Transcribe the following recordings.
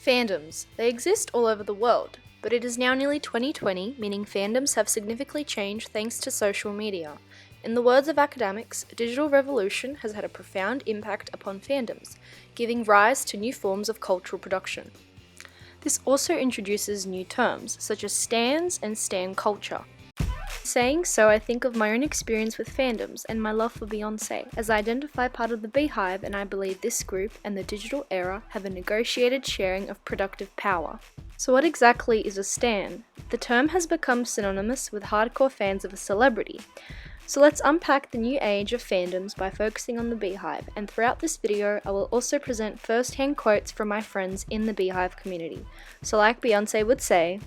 Fandoms. They exist all over the world, but it is now nearly 2020, meaning fandoms have significantly changed thanks to social media. In the words of academics, a digital revolution has had a profound impact upon fandoms, giving rise to new forms of cultural production. This also introduces new terms, such as stans and stan culture. Saying so, I think of my own experience with fandoms and my love for Beyonce, as I identify part of the Beyhive, and I believe this group and the digital era have a negotiated sharing of productive power. So what exactly is a stan? The term has become synonymous with hardcore fans of a celebrity. So let's unpack the new age of fandoms by focusing on the Beyhive, and throughout this video I will also present first-hand quotes from my friends in the Beyhive community. So like Beyonce would say,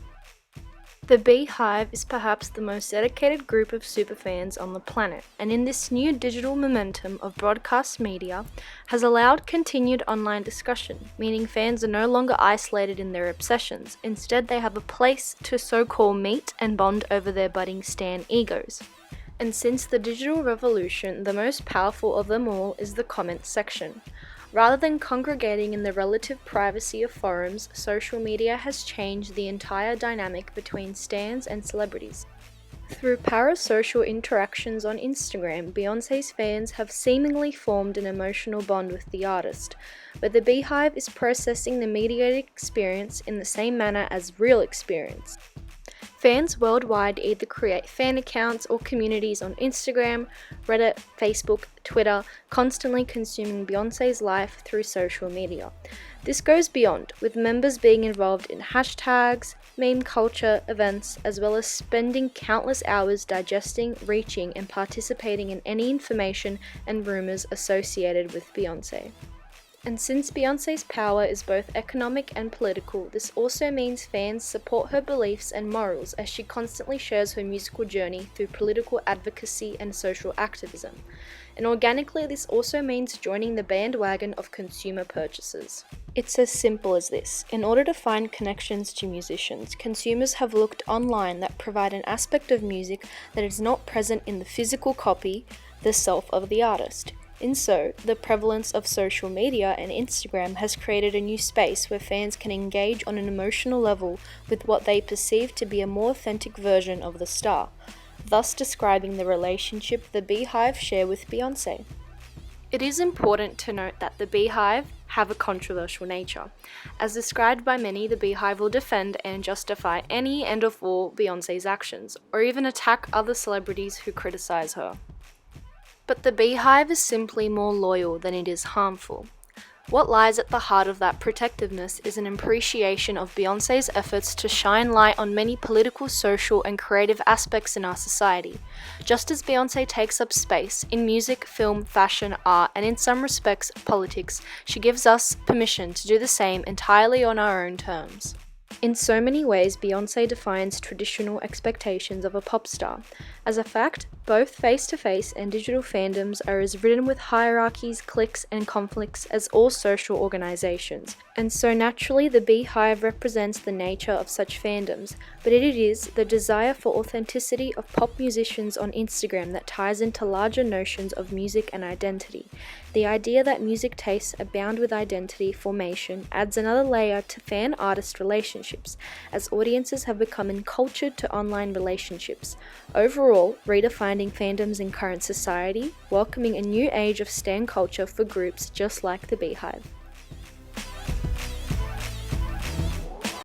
"The Beyhive is perhaps the most dedicated group of superfans on the planet, and in this new digital momentum of broadcast media has allowed continued online discussion, meaning fans are no longer isolated in their obsessions. Instead, they have a place to so-called meet and bond over their budding stan egos. And since the digital revolution, the most powerful of them all is the comment section. Rather than congregating in the relative privacy of forums, social media has changed the entire dynamic between stans and celebrities. Through parasocial interactions on Instagram, Beyonce's fans have seemingly formed an emotional bond with the artist, but the Beyhive is processing the mediated experience in the same manner as real experience. Fans worldwide either create fan accounts or communities on Instagram, Reddit, Facebook, Twitter, constantly consuming Beyonce's life through social media. This goes beyond, with members being involved in hashtags, meme culture, events, as well as spending countless hours digesting, reaching, and participating in any information and rumors associated with Beyonce. And since Beyonce's power is both economic and political, this also means fans support her beliefs and morals as she constantly shares her musical journey through political advocacy and social activism. And organically, this also means joining the bandwagon of consumer purchases. It's as simple as this. In order to find connections to musicians, consumers have looked online that provide an aspect of music that is not present in the physical copy, the self of the artist. In so, the prevalence of social media and Instagram has created a new space where fans can engage on an emotional level with what they perceive to be a more authentic version of the star, thus describing the relationship the Beyhive share with Beyonce. It is important to note that the Beyhive have a controversial nature. As described by many, the Beyhive will defend and justify any and of all Beyonce's actions, or even attack other celebrities who criticize her. But the Beyhive is simply more loyal than it is harmful. What lies at the heart of that protectiveness is an appreciation of Beyonce's efforts to shine light on many political, social, and creative aspects in our society. Just as Beyonce takes up space in music, film, fashion, art, and in some respects, politics, she gives us permission to do the same entirely on our own terms. In so many ways, Beyonce defines traditional expectations of a pop star. As a fact, both face-to-face and digital fandoms are as ridden with hierarchies, cliques, and conflicts as all social organizations, and so naturally the Beyhive represents the nature of such fandoms, but it is the desire for authenticity of pop musicians on Instagram that ties into larger notions of music and identity. The idea that music tastes abound with identity formation adds another layer to fan-artist relationships, as audiences have become encultured to online relationships. Overall, redefining fandoms in current society, welcoming a new age of stan culture for groups just like the Beyhive.